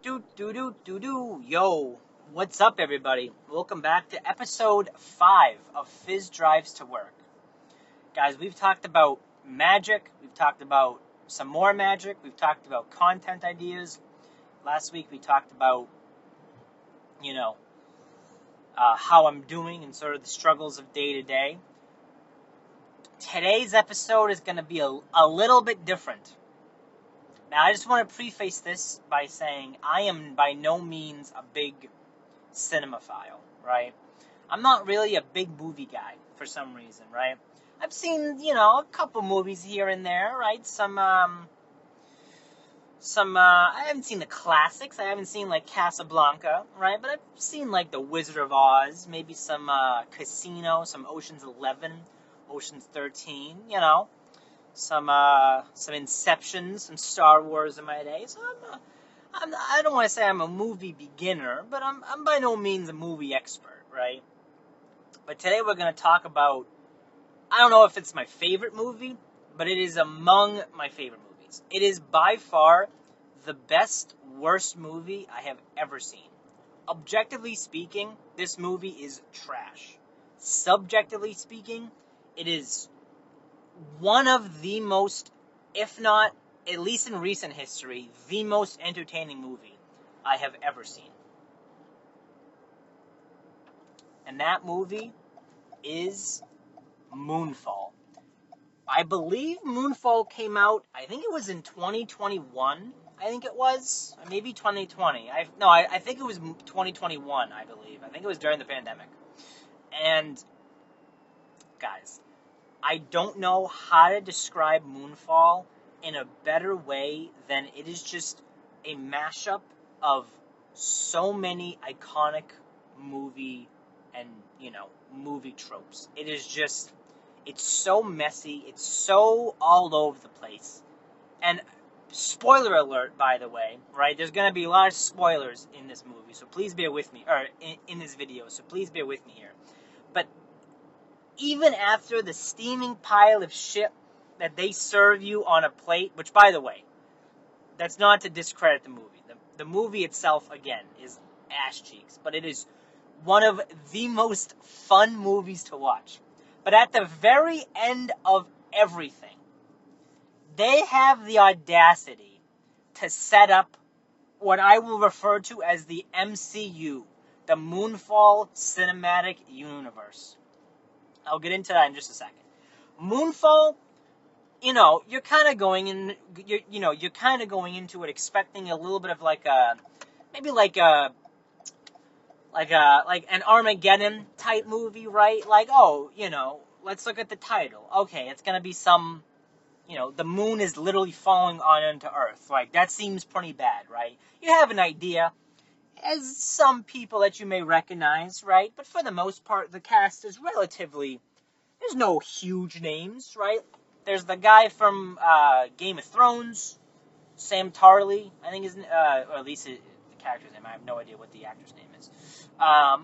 Yo, what's up, everybody? Welcome back to episode 5 of Fizz Drives to Work. Guys, we've talked about magic, we've talked about some more magic, we've talked about content ideas. Last week we talked about, you know, how I'm doing and sort of the struggles of day to day. Today's episode is going to be a little bit different. Now, I just want to preface this by saying I am by no means a big cinemaphile, right? I'm not really a big movie guy for some reason, right? I've seen, a couple movies here and there, right? I haven't seen the classics. I haven't seen, like, Casablanca, right? But I've seen, like, The Wizard of Oz, maybe some Casino, some Ocean's 11, Ocean's 13, some Inception, some Star Wars in my day. So I don't want to say I'm a movie beginner, but I'm by no means a movie expert, right? But today we're going to talk about, I don't know if it's my favorite movie, but it is among my favorite movies. It is by far the best, worst movie I have ever seen. Objectively speaking, this movie is trash. Subjectively speaking, it is one of the most, if not, at least in recent history, the most entertaining movie I have ever seen. And that movie is Moonfall. I believe Moonfall came out, I think it was in 2021. I think it was. Maybe 2020. I think it was 2021, I believe. I think it was during the pandemic. And, guys, I don't know how to describe Moonfall in a better way than it is just a mashup of so many iconic movie and, movie tropes. It is just, it's so messy, it's so all over the place. And spoiler alert, by the way, right? There's going to be a lot of spoilers in this movie, so please bear with me, or in this video, so please bear with me here. But even after the steaming pile of shit that they serve you on a plate, which, by the way, that's not to discredit the movie. The movie itself, again, is ass cheeks, but it is one of the most fun movies to watch. But at the very end of everything, they have the audacity to set up what I will refer to as the MCU, the Moonfall Cinematic Universe. I'll get into that in just a second. Moonfall, you're kind of going in, you're kind of going into it expecting a little bit of like an Armageddon type movie, right? Like, let's look at the title. Okay, it's gonna be some, the moon is literally falling onto Earth. Like, that seems pretty bad, right? You have an idea, as some people that you may recognize, right? But for the most part, the cast is relatively, there's no huge names, right? There's the guy from Game of Thrones, Sam Tarly, I think or at least the character's name. I have no idea what the actor's name is. But,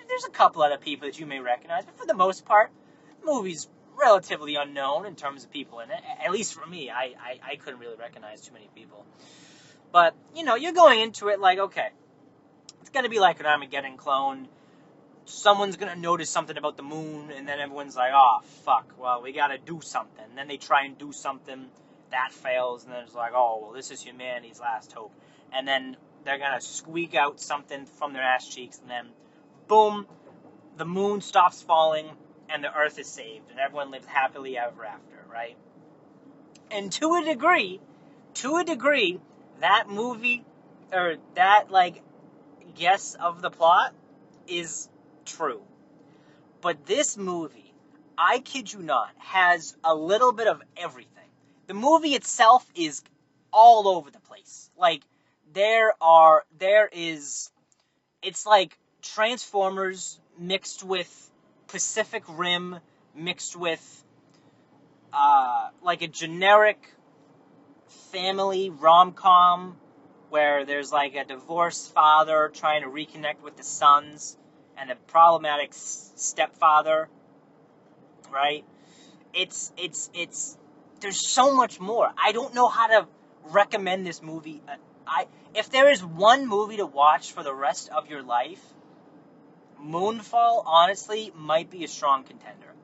there's a couple other people that you may recognize. But for the most part, the movie's relatively unknown in terms of people in it. At least for me, I couldn't really recognize too many people. But, you're going into it like, okay, it's going to be like an Armageddon clone. Someone's going to notice something about the moon, and then everyone's like, oh, fuck, well, we got to do something. And then they try and do something, that fails, and then it's like, oh, well, this is humanity's last hope. And then they're going to squeak out something from their ass cheeks, and then, boom, the moon stops falling, and the earth is saved, and everyone lives happily ever after, right? And to a degree, that movie, or that, guess of the plot is true. But this movie, I kid you not, has a little bit of everything. The movie itself is all over the place. Like, it's like Transformers mixed with Pacific Rim, mixed with, like a generic family rom-com, where there's like a divorced father trying to reconnect with the sons, and a problematic stepfather, right? There's so much more. I don't know how to recommend this movie if there is one movie to watch for the rest of your life, Moonfall, honestly, might be a strong contender.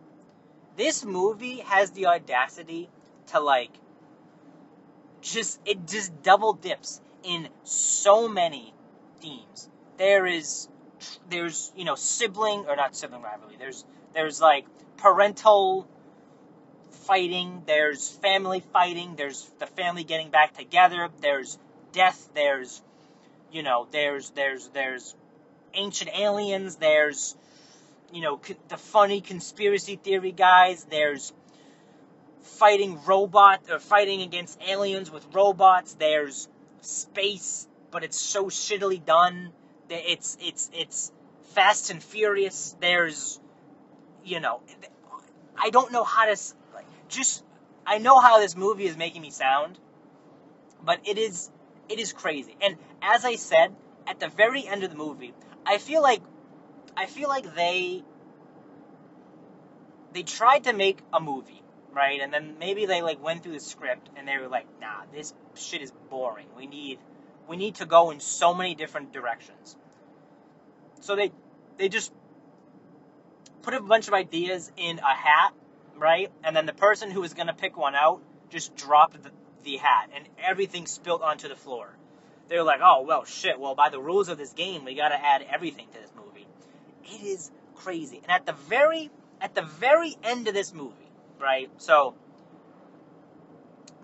This movie has the audacity to, like, it just double dips in so many themes. There's, sibling, or not sibling rivalry. There's like, parental fighting. There's family fighting. There's the family getting back together. There's death. There's ancient aliens. There's, the funny conspiracy theory guys. There's fighting against aliens with robots. There's space, but it's so shittily done. It's Fast and Furious. There's, I don't know how to, I know how this movie is making me sound, but it is crazy. And as I said, at the very end of the movie, I feel like they tried to make a movie, right? And then maybe they went through the script and they were like, nah, this shit is boring. We need to go in so many different directions. So they just put a bunch of ideas in a hat, right? And then the person who was going to pick one out just dropped the hat, and everything spilled onto the floor. They were like, oh, well, shit. Well, by the rules of this game, we got to add everything to this movie. It is crazy. And at the very end of this movie, right? So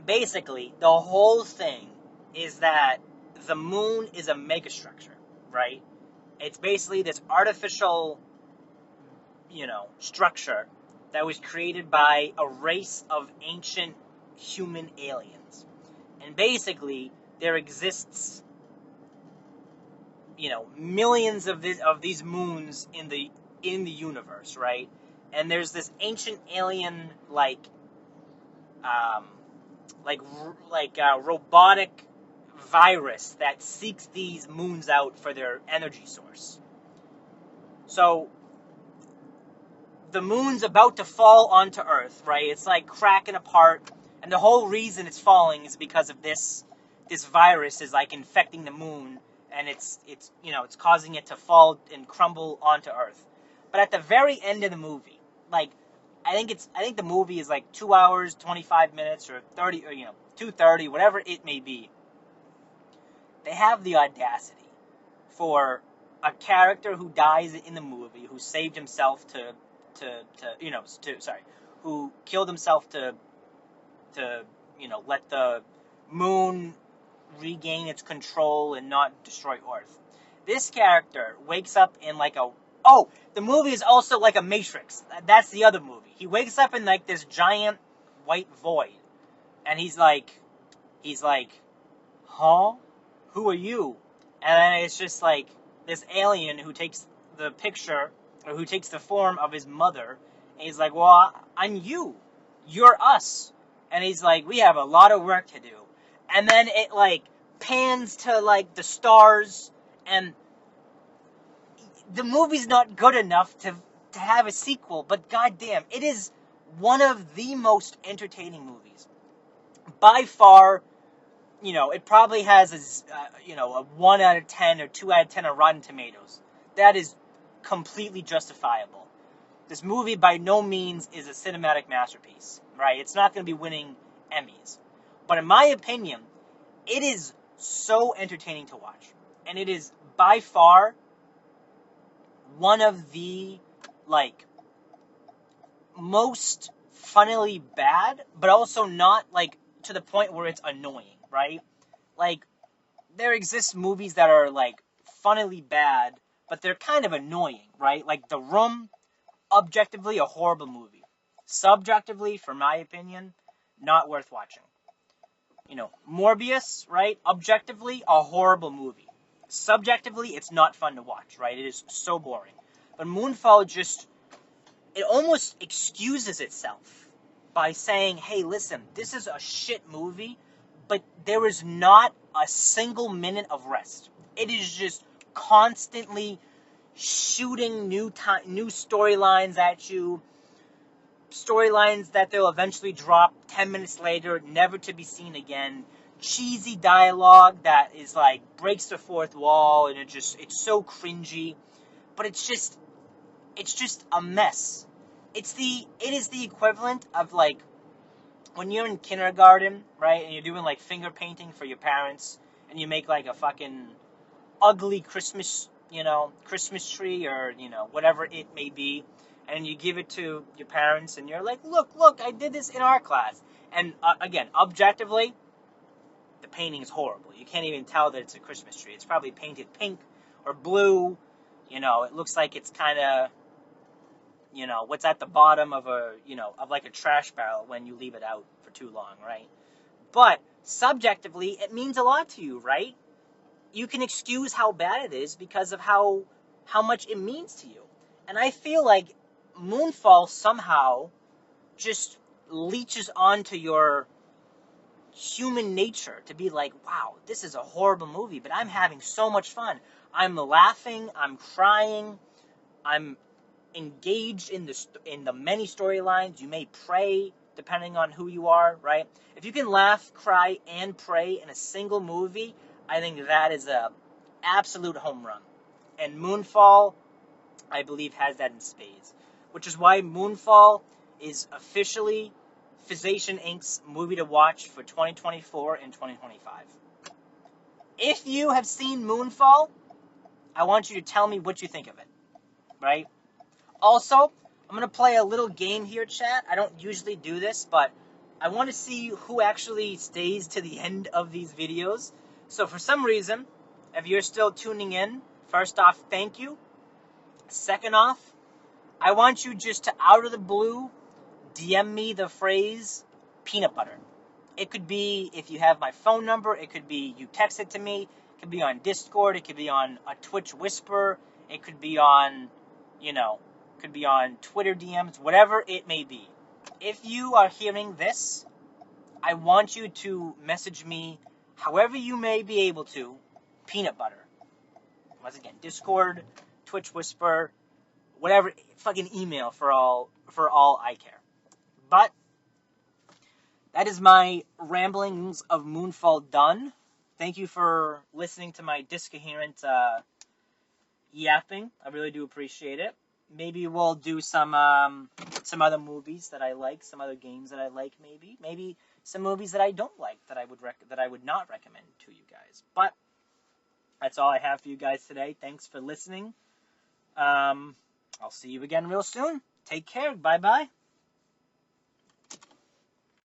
basically, the whole thing is that the moon is a megastructure, right? It's basically this artificial, structure that was created by a race of ancient human aliens. And basically, there exists, millions of these moons in the universe, right? And there's this ancient alien robotic virus that seeks these moons out for their energy source. So the moon's about to fall onto Earth, right? It's like cracking apart, and the whole reason it's falling is because of this virus is like infecting the moon, and it's causing it to fall and crumble onto Earth. But at the very end of the movie, I think the movie is like 2 hours, 25 minutes, or 30, or 2:30, whatever it may be. They have the audacity for a character who dies in the movie, who saved himself who killed himself to let the moon regain its control and not destroy Earth. This character wakes up in the movie is also like a Matrix. That's the other movie. He wakes up in this giant white void, and he's like, huh? Who are you? And then it's just this alien who takes the picture, or who takes the form of his mother, and he's like, well, I'm you. You're us. And he's like, we have a lot of work to do. And then it pans to the stars, and the movie's not good enough to have a sequel, but goddamn, it is one of the most entertaining movies. By far, it probably has a 1 out of 10 or 2 out of 10 on Rotten Tomatoes. That is completely justifiable. This movie by no means is a cinematic masterpiece, right? It's not going to be winning Emmys. But in my opinion, it is so entertaining to watch. And it is by far one of the most funnily bad, but also not to the point where it's annoying, right? There exist movies that are funnily bad, but they're kind of annoying, right? The Room, objectively a horrible movie. Subjectively, for my opinion, not worth watching. Morbius, right? Objectively, a horrible movie. Subjectively, it's not fun to watch, right? It is so boring. But Moonfall it almost excuses itself by saying, hey, listen, this is a shit movie, but there is not a single minute of rest. It is just constantly shooting new storylines at you, storylines that they'll eventually drop 10 minutes later, never to be seen again, cheesy dialogue that is like breaks the fourth wall, and it's so cringy, but it's just a mess. It is the equivalent of like when you're in kindergarten, right, and you're doing like finger painting for your parents, and you make like a fucking ugly Christmas tree, or whatever it may be, and you give it to your parents, and you're like, look, I did this in art class, and again, objectively, the painting is horrible. You can't even tell that it's a Christmas tree. It's probably painted pink or blue. It looks like it's kind of, what's at the bottom of of like a trash barrel when you leave it out for too long, right? But subjectively, it means a lot to you, right? You can excuse how bad it is because of how much it means to you. And I feel like Moonfall somehow just leeches onto your human nature to be like, wow, this is a horrible movie, but I'm having so much fun. I'm laughing, I'm crying, I'm engaged in the many storylines. You may pray depending on who you are, right? If you can laugh, cry, and pray in a single movie, I think that is a absolute home run. And Moonfall, I believe, has that in spades, which is why Moonfall is officially Fizzation Inc.'s movie to watch for 2024 and 2025. If you have seen Moonfall, I want you to tell me what you think of it, right? Also, I'm going to play a little game here, chat. I don't usually do this, but I want to see who actually stays to the end of these videos. So for some reason, if you're still tuning in, first off, thank you. Second off, I want you just to, out of the blue, DM me the phrase peanut butter. It could be if you have my phone number. It could be you text it to me. It could be on Discord. It could be on a Twitch Whisper. It could be on, could be on Twitter DMs, whatever it may be. If you are hearing this, I want you to message me however you may be able to, peanut butter. Once again, Discord, Twitch Whisper, whatever, fucking email for all I care. But that is my ramblings of Moonfall done. Thank you for listening to my discoherent yapping. I really do appreciate it. Maybe we'll do some other movies that I like, some other games that I like. Maybe some movies that I don't like that I would not recommend to you guys. But that's all I have for you guys today. Thanks for listening. I'll see you again real soon. Take care. Bye bye.